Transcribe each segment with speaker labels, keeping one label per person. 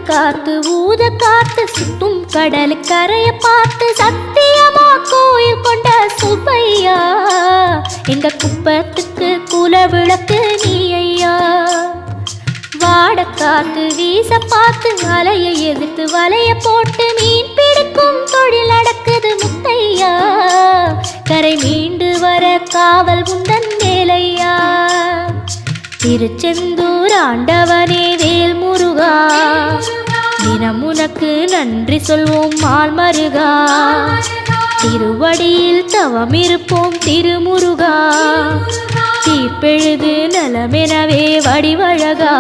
Speaker 1: காத்து ஊத காத்து சுத்தும் கடல் கரைய பார்த்து சத்தியமா கோயில் கொண்ட சுப்பையா எங்க குப்பத்துக்கு குல விளக்கு நீ ஐயா. வாட காத்து வீச பார்த்து அலைய எதிர்த்து வலைய போட்டு மீன் பிடிக்கும் தொழில் நடக்குது முத்தையா. கரை மீண்டு வர காவல் உந்தன் வேலையா. திருச்செந்தூர் ஆண்டவனே வேல் முருகா தினம் உனக்கு நன்றி சொல்வோம் மால் மருகா. திருவடியில் தவம் இருப்போம் திருமுருகா. தீர்ப்பெழுது நலமெனவே வடிவழகா.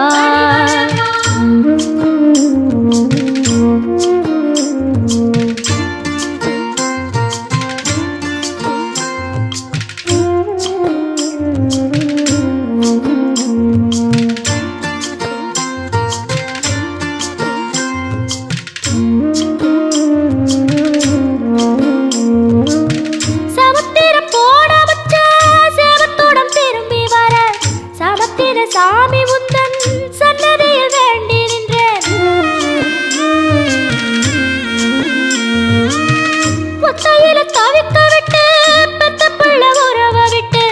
Speaker 1: சாமி உந்தன் சன்னதியில் வேண்டி நின்றேன். ஒத்தையில தவிக்க விட்டு பெத்த பிள்ளை உறவ விட்டு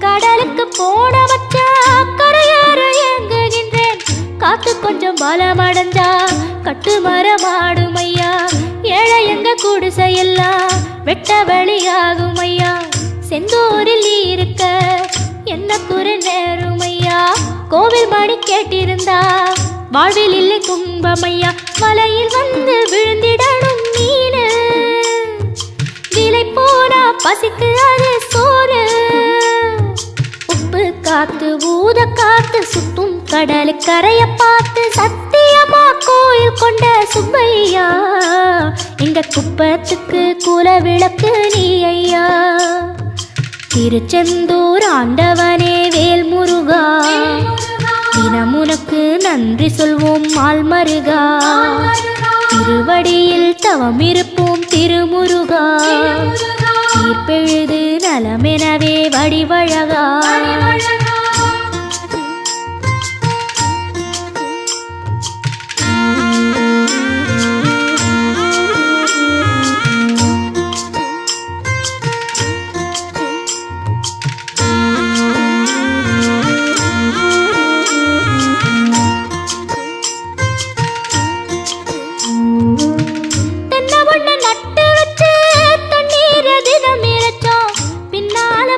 Speaker 1: கடலுக்கு போன வச்சா கரையாற ஏங்குகின்றேன். காத்து கொஞ்சம் பலமடைஞ்சா கட்டு மரமாடும் ஐயா. ஏழை எங்க குடிசையெல்லாம் வெட்ட வழியாகும் ஐயா. செந்தூரில் இருக்க என்ன குறை நேருமையா. கோவில் மணி கேட்டிருந்தா வாழ்வில் இல்லை கும்பமையா. வலையில் வந்து விழுந்திடணும் மீனு. விலை போனா பசிக்கு அது சோறு. உப்பு காத்து ஊத காத்து சுத்தும் கடல் கரைய பார்த்து சத்தியமா கோயில் கொண்ட சுப்பையா எங்க குப்பத்துக்கு குல விளக்கு நீ ஐயா. திருச்செந்தூர் ஆண்டவனே வேல் முருகா தினம் உனக்கு நன்றி சொல்வோம் மால் மருகா. திருவடியில் தவம் இருப்போம் திருமுருகா. தீர்ப்பெழுது நலமெனவே வடிவழகா.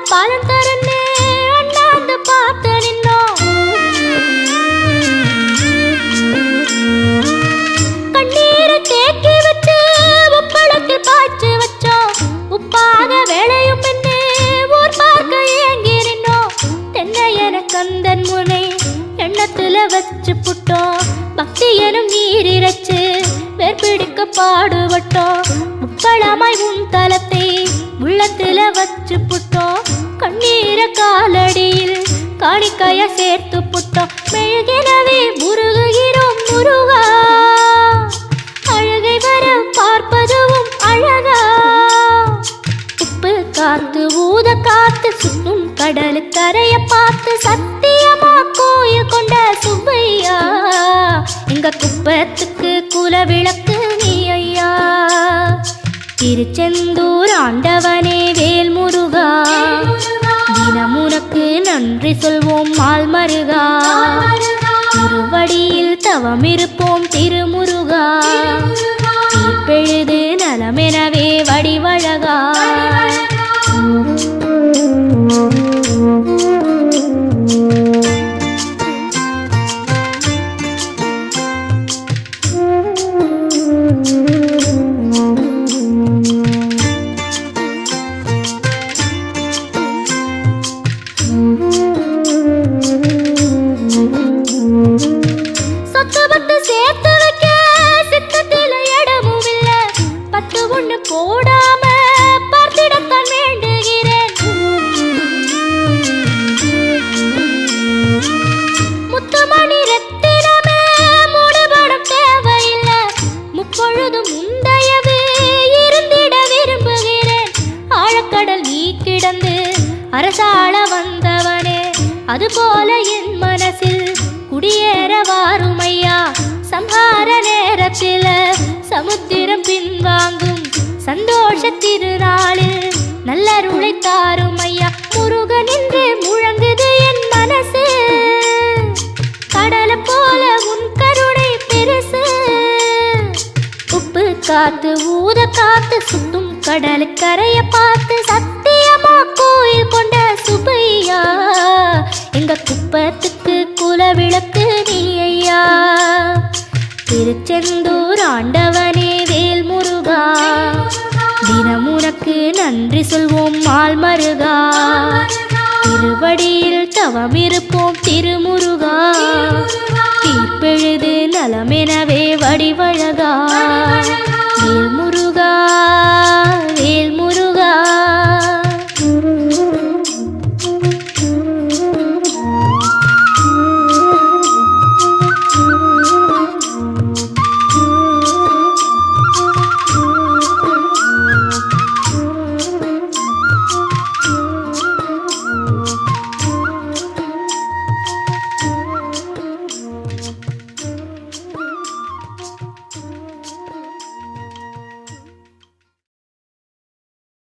Speaker 1: பாலம் தரனே அண்ணாந்து பார்த்து நின்னோம். கண்ணீரை தேக்கி வச்சு உப்பளத்தில் பாய்ச்சி வச்சோம். உப்பாக வேலையும் பெண்ணே ஊர் பார்க்க ஏங்கி நின்னோம். தென்னை என கந்தன் முனை எண்ணத்துல வச்சு புட்டோம். பக்தி எனும் நீர் இறைச்சு வேர்பிடிக்க பாடுபட்டோம். முப்பளமாய் உன் தலத்தை உள்ளத்துல வச்சு புட்டோம். கண்ணீர காலடியில் காணிக்கைய சேர்த்து புட்டோம். மெழுகினவே முருகுகிறோம் முருகா. அழகை வர பார்ப்பதுவும் அழகா. உப்பு காத்து ஊத காத்து சுத்தும் கடல் கரைய பார்த்து சத்தியமா கோயில் கொண்ட சுப்பையா எங்க குப்பத்துக்கு குல விளக்கு நீ ஐயா. திருச்செந்தூர் ஆண்டவனே வேல் முருகா தினம் உனக்கு நன்றி சொல்வோம் மால் மருகா. திருவடியில் தவம் இருப்போம் திருமுருகா. தீர்ப்பெழுது நலமெனவே வடிவழகா. போல என் மனசில் குடியேற வாருமையா சம்ஹார நேரத்தில் சமுத்திரம் பின்வாங்கும் சந்தோஷ திருநாளில் நல்லருளை தாரும் ஐயா முருகன் என்று முழங்குது என் மனசு கடலை போல உன் கருணை பெருசு உப்பு காத்து ஊத காத்து சுத்தும் கடலு கரைய பார்த்து சத்தியமா கோயில் கொண்ட சுப்பையா எங்க குப்பத்துக்கு குலவிளக்கு நீ ஐயா திருச்செந்தூர் ஆண்டவனே வேல் முருகா தினம் உனக்கு நன்றி சொல்வோம் மால் மருகா திருவடியில் தவம் இருப்போம் திருமுருகா தீர்ப்பெழுது நலமெனவே வடிவழகா வேல்